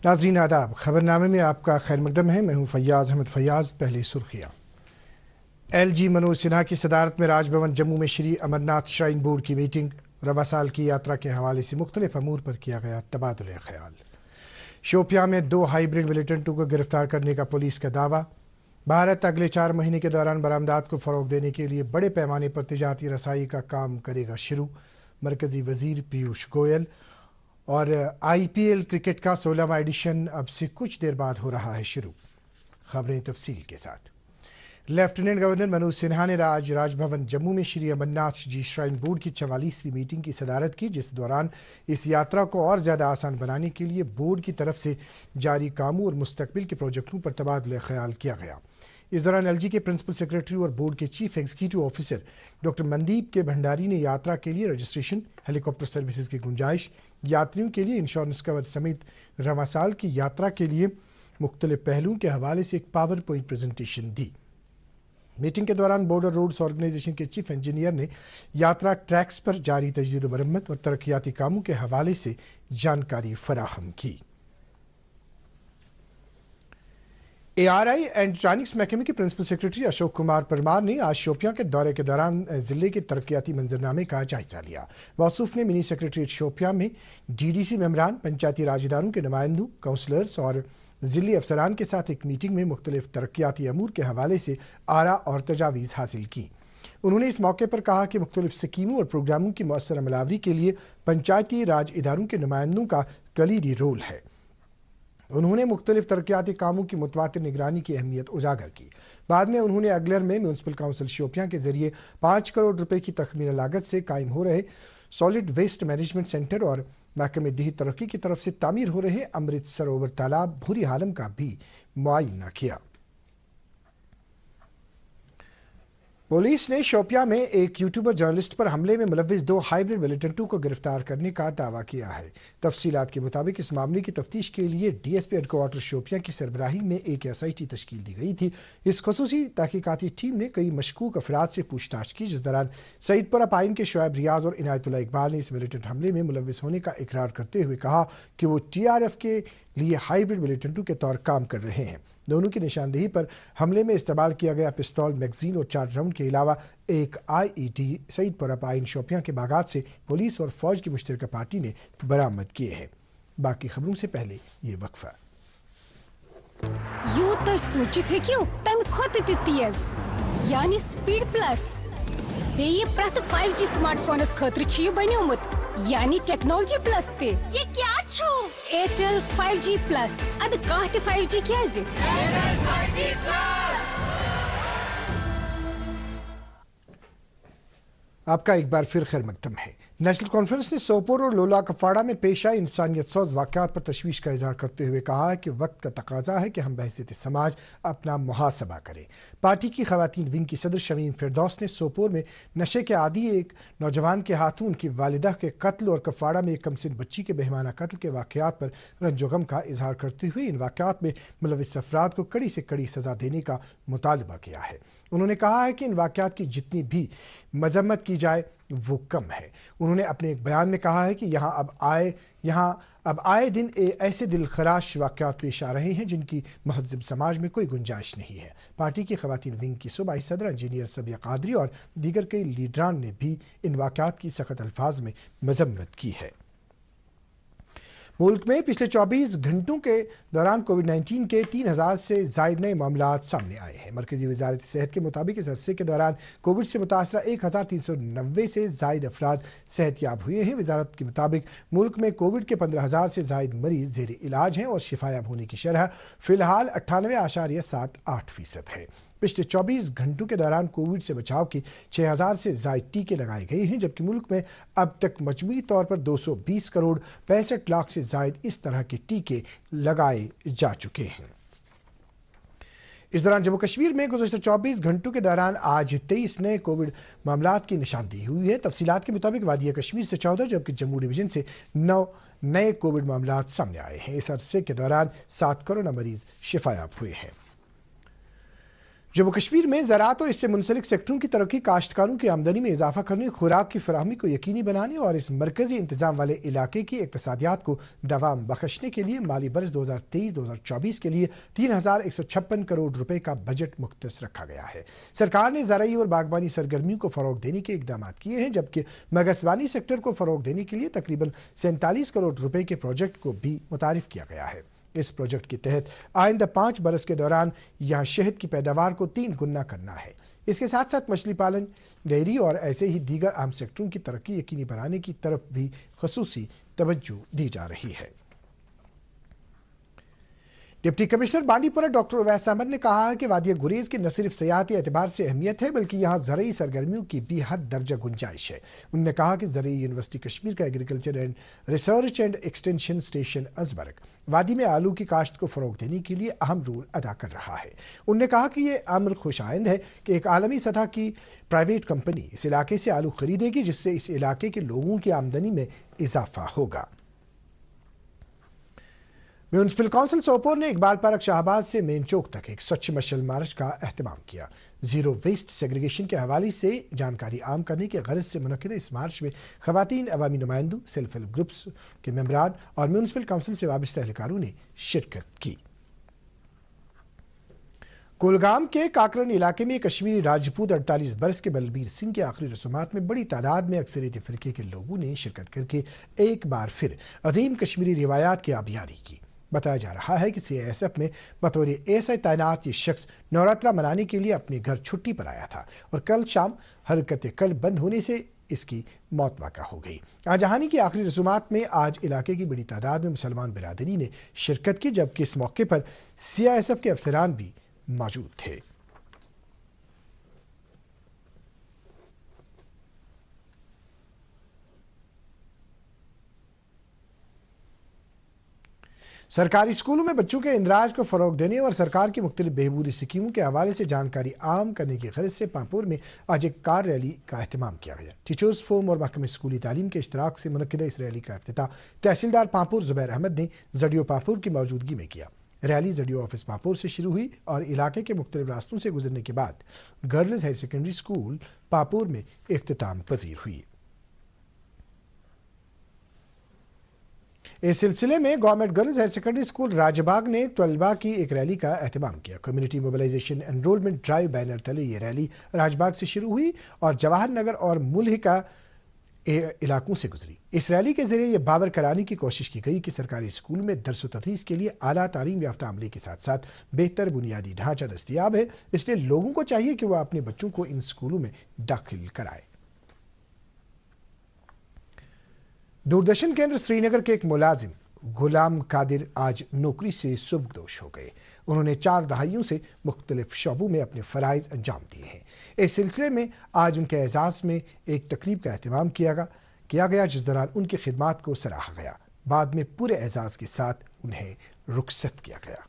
नाज़रीन आदाब, खबरनामे में आपका खैर मकदम है। मैं हूं फैयाज अहमद फैयाज। पहली सुर्खियां। LG मनोज सिन्हा की सदारत में राजभवन जम्मू में श्री अमरनाथ श्राइन बोर्ड की मीटिंग। रवा साल की यात्रा के हवाले से मुख्तलिफ अमूर पर किया गया तबादुल ख्याल। शोपियां में 2 हाइब्रिड मिलिटेंटों को गिरफ्तार करने का पुलिस का दावा। भारत अगले 4 महीने के दौरान बरामदात को फरोग देने के लिए बड़े पैमाने पर तिजारती रसाई का काम करेगा शुरू। मरकजी वजीर पीयूष गोयल। और IPL क्रिकेट का 16वां एडिशन अब से कुछ देर बाद हो रहा है शुरू। खबरें तफसील के साथ। लेफ्टिनेंट गवर्नर मनोज सिन्हा ने आज राजभवन जम्मू में श्री अमरनाथ जी श्राइन बोर्ड की 44वीं मीटिंग की सदारत की, जिस दौरान इस यात्रा को और ज्यादा आसान बनाने के लिए बोर्ड की तरफ से जारी कामों और मुस्तकबिल के प्रोजेक्टों पर तबादला ख्याल किया गया। इस दौरान LG के प्रिंसिपल सेक्रेटरी और बोर्ड के chief executive officer doctor Mandeep के भंडारी ने यात्रा के लिए रजिस्ट्रेशन, हेलीकॉप्टर सर्विसेज की गुंजाइश, यात्रियों के लिए इंश्योरेंस कवर समेत रवा साल की यात्रा के लिए मुख्तलिफ पहलुओं के हवाले से एक पावर पॉइंट प्रेजेंटेशन दी। मीटिंग के दौरान बॉर्डर रोड्स ऑर्गेनाइजेशन के चीफ इंजीनियर ने यात्रा ट्रैक्स पर जारी तजदीद मरम्मत और तरक्याती कामों के हवाले से जानकारी फराहम की। ARI इलेक्ट्रॉनिक्स महकमे के प्रिंसिपल सेक्रेटरी अशोक कुमार परमार ने आज शोपियां के दौरे के दौरान जिले के तरक्याती मंजरनामे का जायजा लिया। मौसूफ ने मिनी सेक्रेटरीट शोपियां में DDC मेंबरान, पंचायती राज इदारों के नुमाइंदों, काउंसलर्स और जिली अफसरान के साथ एक मीटिंग में मुख्तलिफ तरक्याती अमूर के हवाले से आरा और तजावीज़ हासिल की। उन्होंने इस मौके पर कहा कि मुख्तलिफ स्कीमों और प्रोग्रामों की मौसर अमलावरी के लिए पंचायती राज इदारों के नुमाइंदों का कलीदी रोल है। उन्होंने मुख्तलिफ तरक्याती कामों की मुतवातिर निगरानी की अहमियत उजागर की। बाद में उन्होंने अगलर में म्यूनसिपल काउंसिल शोपियां के जरिए 5 करोड़ रुपए की तखमीना लागत से कायम हो रहे सॉलिड वेस्ट मैनेजमेंट सेंटर और महकमे देही तरक्की की तरफ से तामीर हो रहे अमृत सरोवर तालाब बुरी हालम का भी मुआयना किया। पुलिस ने शोपियां में एक यूट्यूबर जर्नलिस्ट पर हमले में मुलव्विस 2 हाइब्रिड मिलिटेंटों को गिरफ्तार करने का दावा किया है। तफसीलात के मुताबिक इस मामले की तफ्तीश के लिए DSP हेडक्वार्टर शोपियां की सरबराही में एक SIT तश्कील दी गई थी। इस खसूसी तहकीकाती टीम ने कई मशकूक अफराद से पूछताछ की, जिस दौरान सईदपुरा पाइन के शोएब रियाज और इनायतुल्लाह इकबाल ने इस मिलिटेंट हमले में मुलव्विस होने का इकरार करते हुए कहा कि वो TRF के लिए हाइब्रिड मिलिटेंटों के तौर काम कर रहे हैं। दोनों की निशानदेही पर हमले में इस्तेमाल किया गया पिस्तौल, मैगजीन और 4 राउंड के अलावा एक IED सईदपुरा पाइन शोपियां के बागात से पुलिस और फौज की मुश्तरका पार्टी ने बरामद किए हैं। बाकी खबरों से पहले ये वक्फा। यूं तो सूचित है कि तम खुद तेज यानी स्पीड प्लस ये प्रत 5G स्मार्टफोनस खतर छी बन्योमुत यानी टेक्नोलॉजी प्लस ते ये क्या छु एयरटेल 5G प्लस अद काट 5G क्या आपका एक बार फिर खैर मकदम है। नेशनल कॉन्फ्रेंस ने सोपोर और लोला कफाड़ा में पेश आए इंसानियत सौज वाक़यात पर तशवीश का इजहार करते हुए कहा है कि वक्त का तकाजा है कि हम बहसीत समाज अपना मुहासबा करें। पार्टी की खवातीन विंग की सदर शमीम फिरदौस ने सोपोर में नशे के आदी एक नौजवान के हाथों उनकी वालिदा के कत्ल और कफाड़ा में एक कमसिन बच्ची के बेहमाना कत्ल के वाक़यात पर रंजोगम का इजहार करते हुए इन वाक़यात में मुलविस अफराद को कड़ी से कड़ी सजा देने का मुतालबा किया है। उन्होंने कहा है कि इन वाक़यात की जितनी भी मजम्मत की जाए वो कम है। उन्होंने अपने एक बयान में कहा है कि यहाँ अब आए दिन ऐसे दिलखराश वाक़यात पेश आ रहे हैं जिनकी महज़ब समाज में कोई गुंजाइश नहीं है। पार्टी की खवातीन विंग की सूबाई सदर इंजीनियर सबिया कादरी और दीगर कई लीडरान ने भी इन वाक़यात की सख्त अल्फाज में मजम्मत की है। मुल्क में पिछले 24 घंटों के दौरान कोविड-19 के 3000 से ज़ायद नए मामलात सामने आए हैं। मरकजी वज़ारत सेहत के मुताबिक इस अरसे के दौरान कोविड से मुतासरा 1390 से ज़ायद अफराद सेहतयाब हुए हैं। वज़ारत के मुताबिक मुल्क में कोविड के 15000 से ज़ायद मरीज ज़ेर इलाज हैं और शिफायाब होने की शरह फिलहाल 98.78% है। पिछले 24 घंटों के दौरान कोविड से बचाव के 6000 से ज़ायद टीके लगाए गए हैं, जबकि मुल्क में अब तक मजमूई तौर पर 220 करोड़ 65 लाख से ज़ायद इस तरह के टीके लगाए जा चुके हैं। इस दौरान जम्मू कश्मीर में गुज़श्ता 24 घंटों के दौरान आज 23 नए कोविड मामलात की निशानदेही हुई है। तफसीलात के मुताबिक वादिया कश्मीर से 14 जबकि जम्मू डिवीजन से 9 नए कोविड मामलात सामने आए हैं। इस अरसे के दौरान 7 कोरोना मरीज शिफायाब हुए हैं। जम्मू कश्मीर में ज़राअत और इससे मुंसलिक सेक्टरों की तरक्की, काश्तकारों की आमदनी में इजाफा करने, खुराक की फराहमी को यकीनी बनाने और इस मरकजी इंतजाम वाले इलाके की इक्तसादियात को दवाम बख्शने के लिए माली बरस 2023-2024 के लिए 3,156 करोड़ रुपए का बजट मुख्तस रखा गया है। सरकार ने ज़राई और बागबानी सरगर्मियों को फरोग देने के इकदाम किए हैं, जबकि मगजबानी सेक्टर को फरोग देने के लिए तकरीबन 47 करोड़ रुपए के प्रोजेक्ट को भी मुतारिफ किया गया है। इस प्रोजेक्ट के तहत आइंदा 5 बरस के दौरान यहां शहद की पैदावार को 3 गुना करना है। इसके साथ साथ मछली पालन, डेयरी और ऐसे ही दीगर अहम सेक्टरों की तरक्की यकीनी बनाने की तरफ भी खसूसी तवज्जो दी जा रही है। Deputy commissioner Bandipora doctor Uwais Ahmad ने कहा है कि वादिया गुरेज की न सिर्फ सियाहती एतबार से अहमियत है, बल्कि यहाँ ज़रई सरगर्मियों की भी हद दर्जा गुंजाइश है। उन्होंने कहा कि ज़रई यूनिवर्सिटी कश्मीर का agriculture and research and extension station अजबरक वादी में आलू की काश्त को फरोग देने के लिए अहम रोल अदा कर रहा है। उन्होंने कहा कि यह अमर खुशाइंद है कि एक आलमी सतह की प्राइवेट कंपनी इस इलाके से आलू खरीदेगी, जिससे इस इलाके के लोगों की आमदनी में इजाफा होगा। म्यूनिसिपल काउंसिल सोपोर ने इकबाल पार्क शाहबाद से मेन चौक तक एक स्वच्छ मशल मार्च का एहतमाम किया। जीरो वेस्ट सेग्रीगेशन के हवाले से जानकारी आम करने के गरज से मुनक्किद इस मार्च में खवातीन, अवामी नुमाइंदों, सेल्फ हेल्प ग्रुप्स के मेंबरान और म्यूनिसिपल काउंसिल से वाबस्ता एहलकारों ने शिरकत की। कुलगाम के काकरन इलाके में कश्मीरी राजपूत 48 बरस के बलबीर सिंह की आखिरी रसूमात में बड़ी तादाद में अक्सरियती फिरके के लोगों ने शिरकत करके एक बार फिर अजीम कश्मीरी रिवायात की आबियारी की। बताया जा रहा है कि सीआईएसएफ में बतौर एएसआई तैनात ये शख्स नवरात्रा मनाने के लिए अपने घर छुट्टी पर आया था और कल शाम हरकत कल बंद होने से इसकी मौत वाक़ा हो गई। आजहानी की आखिरी रसूमात में आज इलाके की बड़ी तादाद में मुसलमान बिरादरी ने शिरकत की, जबकि इस मौके पर सीआईएसएफ के अफसरान भी मौजूद थे। सरकारी स्कूलों में बच्चों के इंदराज को फरोग देने और सरकार की मुख्तलिफ बेहबूदी स्कीमों के हवाले से जानकारी आम करने की गरज से पांपुर में आज एक कार रैली का एहतमाम किया गया। टीचर्स फोरम और महकमे स्कूली तालीम के इश्तराक से मुनक्किदा इस रैली का इफ्तिताह तहसीलदार पांपुर जुबैर अहमद ने जडियो पांपुर की मौजूदगी में किया। रैली जडियो ऑफिस पांपुर से शुरू हुई और इलाके के मुख्तलिफ रास्तों से गुजरने के बाद girls higher secondary school Pampore में इख्तिताम पजीर हुई। इस सिलसिले में government girls higher secondary school Rajbagh ने तलबा की एक रैली का एहतमाम किया। Community mobilisation enrolment drive banner तले ये रैली राजबाग से शुरू हुई और जवाहर नगर और मुल्हिका इलाकों से गुजरी। इस रैली के जरिए यह बावर कराने की कोशिश की गई कि सरकारी स्कूल में दर्स तदरीस के लिए आला तालीम याफ्ता अमले के साथ साथ बेहतर बुनियादी ढांचा दस्तियाब है, इसलिए लोगों को चाहिए कि वह अपने बच्चों को इन स्कूलों में दाखिल कराए। दूरदर्शन केंद्र श्रीनगर के एक मुलाजिम गुलाम कादिर आज नौकरी से सुबकदोश हो गए। उन्होंने 4 दहाइयों से मुख्तलिफ शोबों में अपने फराइज अंजाम दिए हैं। इस सिलसिले में आज उनके एजाज में एक तकरीब का एहतमाम किया गया, जिस दौरान उनकी खिदमात को सराहा गया। बाद में पूरे एजाज के साथ उन्हें रुखसत किया गया।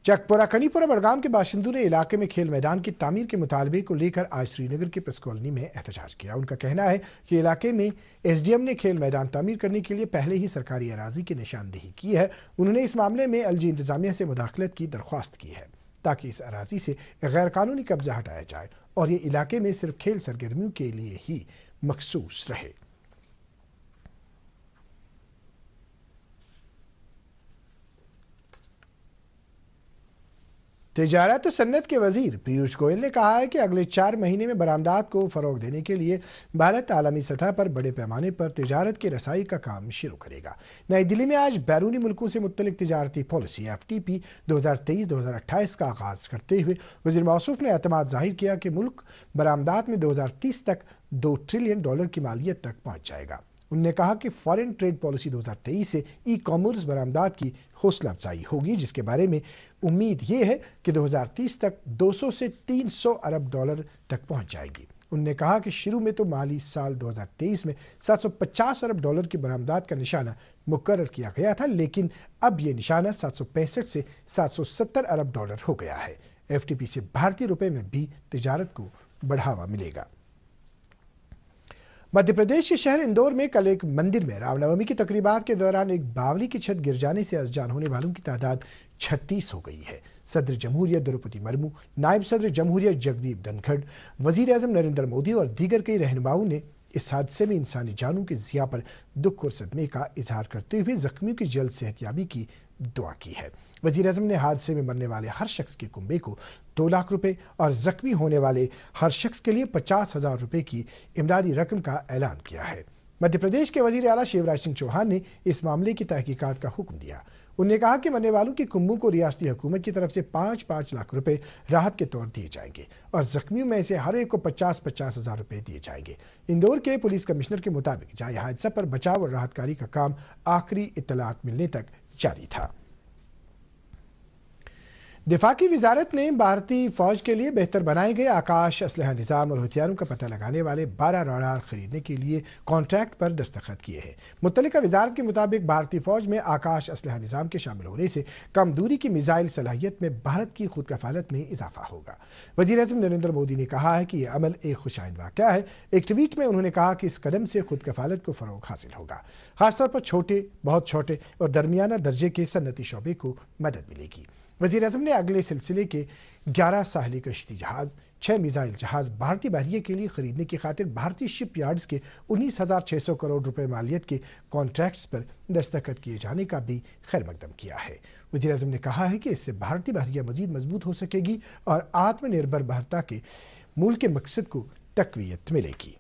चकपुरा कनीपुरा बड़गाम के बाशिंदों ने इलाके में खेल मैदान की तामीर के मुतालबे को लेकर आज श्रीनगर की प्रेस कॉलोनी में एहतजाज किया। उनका कहना है कि इलाके में एसडीएम ने खेल मैदान तामीर करने के लिए पहले ही सरकारी अराजी की निशानदेही की है। उन्होंने इस मामले में एलजी इंतजामिया से मुदाखलत की दरख्वास्त की है ताकि इस अराजी से गैर कानूनी कब्जा हटाया जाए और ये इलाके में सिर्फ खेल सरगर्मियों के लिए ही मखसूस रहे। तिजारत और सन्नत के वजीर पीयूष गोयल ने कहा है कि अगले 4 महीने में बरामदात को फरोग देने के लिए भारत आलमी सतह पर बड़े पैमाने पर तिजारत की रसाई का काम शुरू करेगा। नई दिल्ली में आज बैरूनी मुल्कों से मुत्तलिक तिजारती पॉलिसी FTP 2023-2028 का आगाज करते हुए वजीर मौसूफ ने एतमाद जाहिर किया कि मुल्क बरामदात में 2030 तक $2 ट्रिलियन की मालियत तक पहुंच जाएगा। उन्होंने कहा कि फॉरेन ट्रेड पॉलिसी 2023 से ई कॉमर्स बरामदात की हौसला अफजाई होगी, जिसके बारे में उम्मीद यह है कि 2030 तक 200 से 300 अरब डॉलर तक पहुंच जाएगी। उन्होंने कहा कि शुरू में तो माली साल 2023 में 750 अरब डॉलर की बरामदात का निशाना मुकर्रर किया गया था, लेकिन अब यह निशाना 765 से 770 अरब डॉलर हो गया है। FTP से भारतीय रुपए में भी तिजारत को बढ़ावा मिलेगा। मध्य प्रदेश के शहर इंदौर में कल एक मंदिर में रामनवमी की तकरीबात के दौरान एक बावली की छत गिर जाने से अजान होने वालों की तादाद 36 हो गई है। सदर जमहूरिया द्रौपदी मुर्मू, नायब सदर जमहूरिया जगदीप धनखड़, वजीर आजम नरेंद्र मोदी और दीगर कई रहनुमाओं ने इस हादसे में इंसानी जानों के ज़िया पर दुख और सदमे का इजहार करते हुए जख्मियों की जल्द सेहतयाबी की दुआ की है। वजीर आजम ने हादसे में मरने वाले हर शख्स के कुंबे को 2 लाख रुपए और जख्मी होने वाले हर शख्स के लिए 50,000 रुपए की इमदादी रकम का ऐलान किया है। मध्य प्रदेश के वजीर आला शिवराज सिंह चौहान ने इस मामले की तहकीकात का हुक्म दिया। उन्होंने कहा कि मरने वालों के कुंबों को रियासती हुकूमत की तरफ से 5-5 लाख रुपए राहत के तौर दिए जाएंगे और जख्मियों में से हर एक को 50-50 हजार रुपए दिए जाएंगे। इंदौर के पुलिस कमिश्नर के मुताबिक जाए हादसा पर बचाव और राहतकारी का काम आखिरी इत्तलात मिलने तक जारी था। दिफा की वजारत ने भारतीय फौज के लिए बेहतर बनाए गए आकाश असलहा निजाम और हथियारों का पता लगाने वाले 12 राडार खरीदने के लिए कॉन्ट्रैक्ट पर दस्तखत किए हैं। मुत्तलिका वजारत के मुताबिक भारतीय फौज में आकाश असलहा निजाम के शामिल होने से कम दूरी की मिसाइल सलाहियत में भारत की खुद कफालत में इजाफा होगा। वजीर आजम नरेंद्र मोदी ने कहा है कि यह अमल एक खुशाइंद वाक़या है। एक ट्वीट में उन्होंने कहा कि इस कदम से खुद कफालत को फरोग हासिल होगा। खासतौर पर छोटे, बहुत छोटे और दरमियाना दर्जे के सन्नती शोबे को मदद मिलेगी। वजीर आजम ने अगले सिलसिले के 11 साहली कश्ती जहाज, 6 मिसाइल जहाज भारतीय बहरिया के लिए खरीदने की खातिर भारतीय शिप यार्ड्स के 19,600 करोड़ रुपए मालियत के कॉन्ट्रैक्ट्स पर दस्तखत किए जाने का भी खैर मकदम किया है। वजीर आजम ने कहा है कि इससे भारतीय बहरिया मजीद मजबूत हो सकेगी और आत्मनिर्भर भारत के मूल के मकसद को तकवीयत मिलेगी।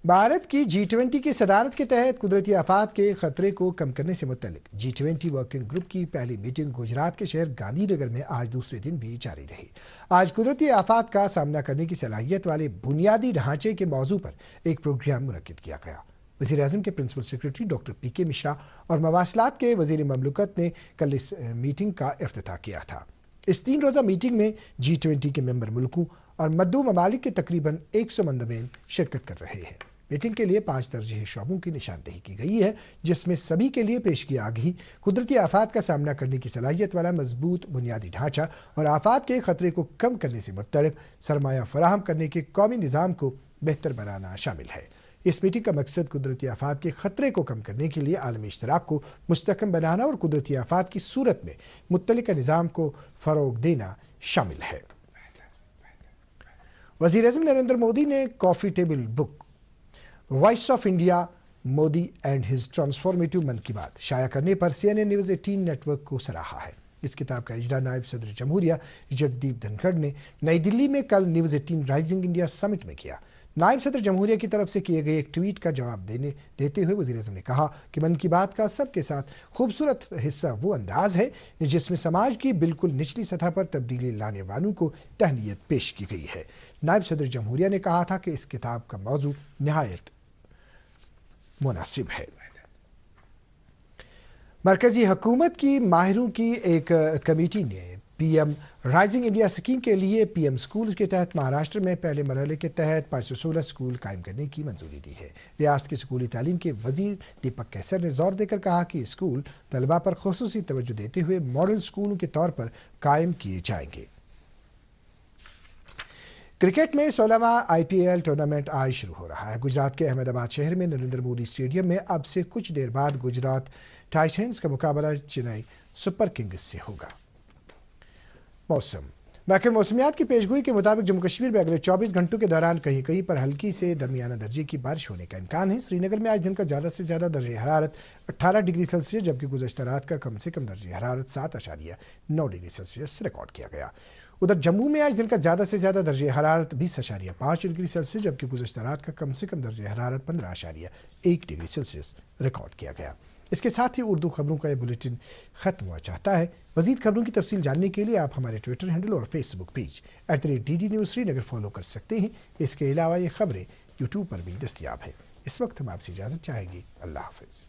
भारत की G20 की सदारत के तहत कुदरती आफात के खतरे को कम करने से मुतल्लिक G20 वर्किंग ग्रुप की पहली मीटिंग गुजरात के शहर गांधीनगर में आज दूसरे दिन भी जारी रही। आज कुदरती आफात का सामना करने की सलाहियत वाले बुनियादी ढांचे के मौजू पर एक प्रोग्राम मुनक्किद किया गया। वज़ीर आज़म के principal secretary doctor PK Mishra और मवासलात के वज़ीर ममलकत ने कल इस मीटिंग का इफ्तिताह किया था। इस 3 रोज़ा मीटिंग में G20 के मेंबर मुल्कों और मद्दू ममालिक के तकरीबन 100 मंदबेन शिरकत कर रहे हैं। मीटिंग के लिए 5 तरजीही शोबों की निशानदेही की गई है, जिसमें सभी के लिए पेशगी आगही, कुदरती आफात का सामना करने की सलाहियत वाला मजबूत बुनियादी ढांचा और आफात के खतरे को कम करने से मुतल्लिक सरमाया फराहम करने के कौमी निज़ाम को बेहतर बनाना शामिल है। इस मीटिंग का मकसद कुदरती आफात के खतरे को कम करने के लिए आलमी इश्तराक को मुस्तहकम बनाना और कुदरती आफात की सूरत में मुत्तलिका निज़ाम को फरोग देना शामिल है। वज़ीर आज़म नरेंद्र मोदी ने coffee table book voice of India Modi and his transformative मन की बात शाया करने पर CNN न्यूज़ 18 नेटवर्क को सराहा है। इस किताब का इजरा नायब सदर जमहूरिया जगदीप धनखड़ ने नई दिल्ली में कल न्यूज़ 18 राइजिंग इंडिया समिट में किया। नायब सदर जमहूरिया की तरफ से किए गए एक ट्वीट का जवाब देते हुए वज़ीर आज़म ने कहा कि मन की बात का सबके साथ खूबसूरत हिस्सा वो अंदाज है जिसमें समाज की बिल्कुल निचली सतह पर तब्दीली लाने वालों को तहनीयत पेश की गई है। नायब सदर जमहूरिया ने कहा था कि इस किताब का मौजू निहायत मुनासिब है। मरकजी हुकूमत की माहिरों की एक कमेटी ने PM राइजिंग इंडिया स्कीम के लिए PM स्कूल के तहत महाराष्ट्र में पहले मरहले के तहत 516 स्कूल कायम करने की मंजूरी दी है। रियासत की स्कूली तालीम के वजीर दीपक कैसर ने जोर देकर कहा कि स्कूल तलबा पर खुसूसी तवज्जो देते हुए मॉडल स्कूलों के तौर पर कायम किए जाएंगे। क्रिकेट में 16वां IPL टूर्नामेंट आज शुरू हो रहा है। गुजरात के अहमदाबाद शहर में नरेंद्र मोदी स्टेडियम में अब से कुछ देर बाद गुजरात टाइटंस का मुकाबला चेन्नई सुपर किंग्स से होगा। मौसम महकमे मौसमियात की पेशगोई के मुताबिक जम्मू कश्मीर में अगले 24 घंटों के दौरान कहीं कहीं पर हल्की से दरमियाना दर्जे की बारिश होने का इम्कान है। श्रीनगर में आज दिन का ज्यादा से ज्यादा दर्जे हरारत 18 डिग्री सेल्सियस जबकि गुज़श्ता रात का कम से कम दर्जे हरारत 7.9 डिग्री सेल्सियस रिकॉर्ड किया गया। उधर जम्मू में आज दिन का ज्यादा से ज्यादा दर्जे हरारत 20.5 डिग्री सेल्सियस जबकि गुज़श्ता रात का कम से कम दर्जे हरारत 15.1 डिग्री सेल्सियस रिकॉर्ड किया गया। इसके साथ ही उर्दू खबरों का यह बुलेटिन खत्म हुआ चाहता है। मजीद खबरों की तफसील जानने के लिए आप हमारे ट्विटर हैंडल और Facebook page @DD News Srinagar follow कर सकते हैं। इसके अलावा ये खबरें यूट्यूब पर भी दस्तयाब है। इस वक्त हम आपसे इजाजत चाहेंगे। अल्लाह हाफिज।